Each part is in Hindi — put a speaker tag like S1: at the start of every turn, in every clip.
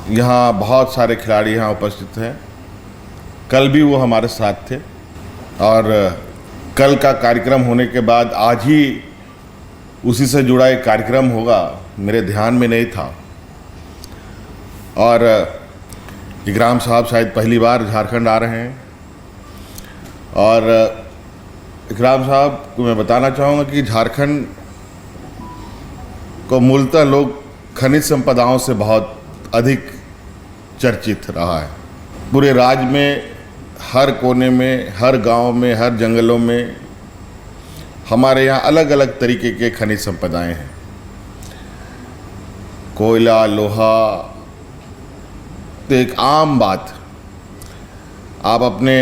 S1: यहाँ बहुत सारे खिलाड़ी यहाँ उपस्थित हैं। कल भी वो हमारे साथ थे और कल का कार्यक्रम होने के बाद आज ही उसी से जुड़ा एक कार्यक्रम होगा, मेरे ध्यान में नहीं था। और इकराम साहब शायद पहली बार झारखंड आ रहे हैं और इकराम साहब को मैं बताना चाहूँगा कि झारखंड को मूलतः लोग खनिज संपदाओं से बहुत अधिक चर्चित रहा है। पूरे राज्य में हर कोने में, हर गांव में, हर जंगलों में हमारे यहाँ अलग अलग तरीके के खनिज संपदाएं हैं। कोयला, लोहा तो एक आम बात। आप अपने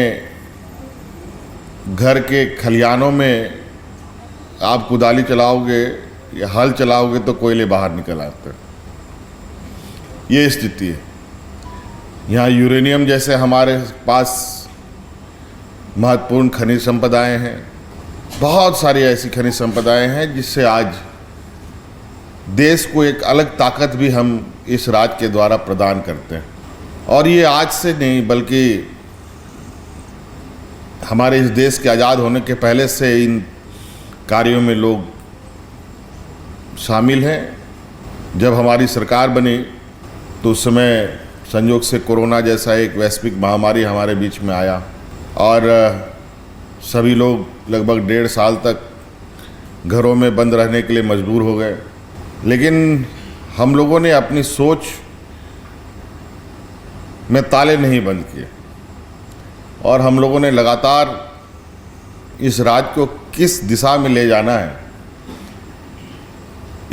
S1: घर के खलिहानों में आप कुदाली चलाओगे या हल चलाओगे तो कोयले बाहर निकल आते हैं। ये स्थिति है। यहाँ यूरेनियम जैसे हमारे पास महत्वपूर्ण खनिज संपदाएं हैं। बहुत सारी ऐसी खनिज संपदाएं हैं जिससे आज देश को एक अलग ताकत भी हम इस राज्य के द्वारा प्रदान करते हैं। और ये आज से नहीं बल्कि हमारे इस देश के आज़ाद होने के पहले से इन कार्यों में लोग शामिल हैं। जब हमारी सरकार बनी तो उस समय संयोग से कोरोना जैसा एक वैश्विक महामारी हमारे बीच में आया और सभी लोग लगभग 1.5 साल तक घरों में बंद रहने के लिए मजबूर हो गए। लेकिन हम लोगों ने अपनी सोच में ताले नहीं बंद किए और हम लोगों ने लगातार इस राज्य को किस दिशा में ले जाना है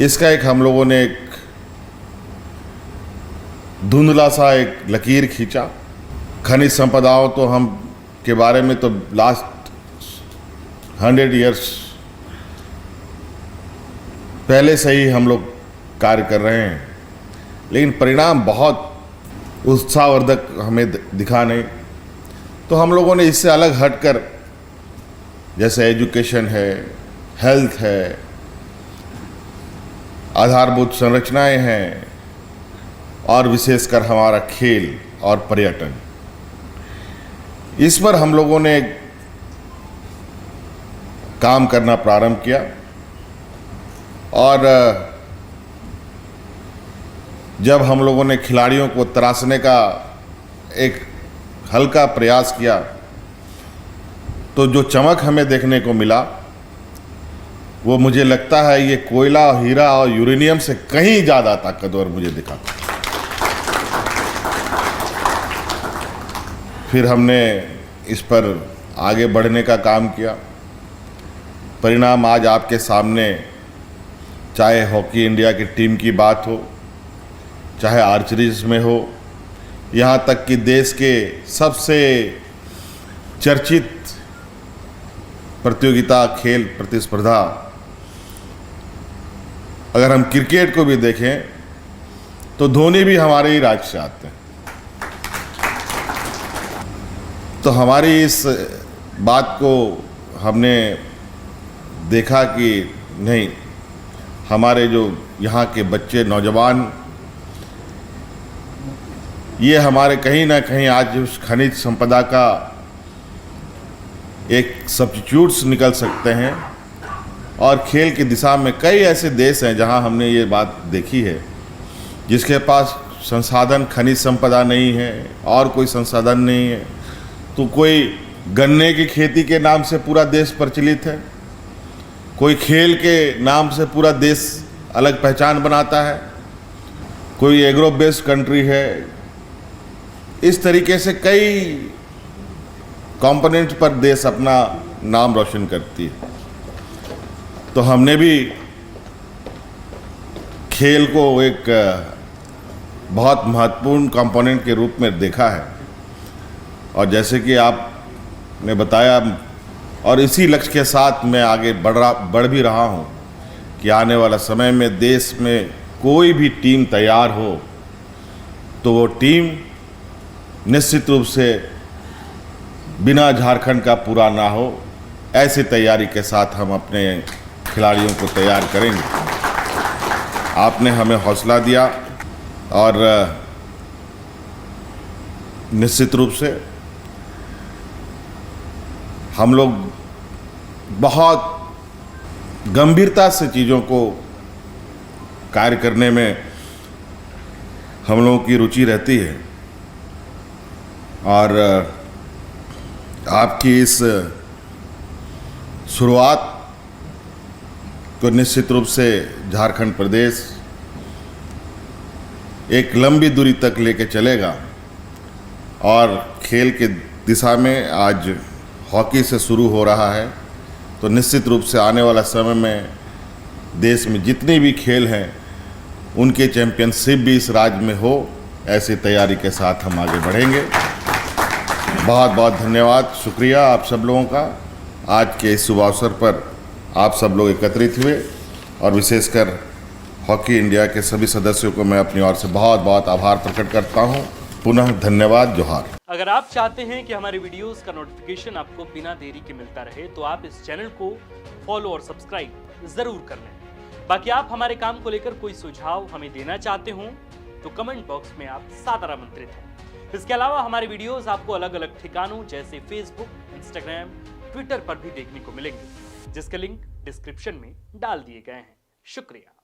S1: इसका एक हम लोगों ने एक धुंधला सा एक लकीर खींचा। खनिज संपदाओं तो हम के बारे में तो लास्ट 100 ईयर्स पहले से ही हम लोग कार्य कर रहे हैं, लेकिन परिणाम बहुत उत्साहवर्धक हमें दिखा नहीं। तो हम लोगों ने इससे अलग हटकर जैसे एजुकेशन है, हेल्थ है, आधारभूत संरचनाएं हैं और विशेषकर हमारा खेल और पर्यटन, इस पर हम लोगों ने काम करना प्रारंभ किया। और जब हम लोगों ने खिलाड़ियों को तराशने का एक हल्का प्रयास किया तो जो चमक हमें देखने को मिला वो मुझे लगता है ये कोयला, हीरा और यूरेनियम से कहीं ज़्यादा ताकतवर मुझे दिखा। फिर हमने इस पर आगे बढ़ने का काम किया। परिणाम आज आपके सामने, चाहे हॉकी इंडिया की टीम की बात हो, चाहे आर्चरीज में हो, यहाँ तक कि देश के सबसे चर्चित प्रतियोगिता, खेल प्रतिस्पर्धा, अगर हम क्रिकेट को भी देखें तो धोनी भी हमारे ही राज्य से आते हैं। तो हमारी इस बात को हमने देखा कि नहीं, हमारे जो यहाँ के बच्चे, नौजवान, ये हमारे कहीं ना कहीं आज उस खनिज संपदा का एक सब्स्टिट्यूट्स निकल सकते हैं। और खेल की दिशा में कई ऐसे देश हैं जहां हमने ये बात देखी है जिसके पास संसाधन, खनिज संपदा नहीं है और कोई संसाधन नहीं है। तो कोई गन्ने की खेती के नाम से पूरा देश प्रचलित है, कोई खेल के नाम से पूरा देश अलग पहचान बनाता है, कोई एग्रो बेस्ड कंट्री है। इस तरीके से कई कंपोनेंट पर देश अपना नाम रोशन करती है। तो हमने भी खेल को एक बहुत महत्वपूर्ण कंपोनेंट के रूप में देखा है। और जैसे कि आपने बताया, और इसी लक्ष्य के साथ मैं आगे बढ़ भी रहा हूं कि आने वाला समय में देश में कोई भी टीम तैयार हो तो वो टीम निश्चित रूप से बिना झारखंड का पूरा ना हो, ऐसी तैयारी के साथ हम अपने खिलाड़ियों को तैयार करेंगे। आपने हमें हौसला दिया और निश्चित रूप से हम लोग बहुत गंभीरता से चीज़ों को कार्य करने में हम लोगों की रुचि रहती है और आपकी इस शुरुआत को निश्चित रूप से झारखंड प्रदेश एक लंबी दूरी तक लेके चलेगा और खेल के दिशा में आज हॉकी से शुरू हो रहा है, तो निश्चित रूप से आने वाला समय में देश में जितने भी खेल हैं उनके चैंपियनशिप भी इस राज्य में हो, ऐसी तैयारी के साथ हम आगे बढ़ेंगे। बहुत बहुत धन्यवाद, शुक्रिया आप सब लोगों का। आज के इस शुभ अवसर पर आप सब लोग एकत्रित हुए और विशेषकर हॉकी इंडिया के सभी सदस्यों को मैं अपनी ओर से बहुत बहुत आभार प्रकट करता हूं। पुनः धन्यवाद, जोहार।
S2: अगर आप चाहते हैं कि हमारे वीडियोस का नोटिफिकेशन आपको बिना देरी के मिलता रहे तो आप इस चैनल को फॉलो और सब्सक्राइब जरूर कर लें। बाकी आप हमारे काम को लेकर कोई सुझाव हमें देना चाहते हो तो कमेंट बॉक्स में आप सादर आमंत्रित हैं। इसके अलावा हमारे वीडियोस आपको अलग अलग ठिकानों जैसे फेसबुक, इंस्टाग्राम, ट्विटर पर भी देखने को मिलेंगे, जिसके लिंक डिस्क्रिप्शन में डाल दिए गए हैं। शुक्रिया।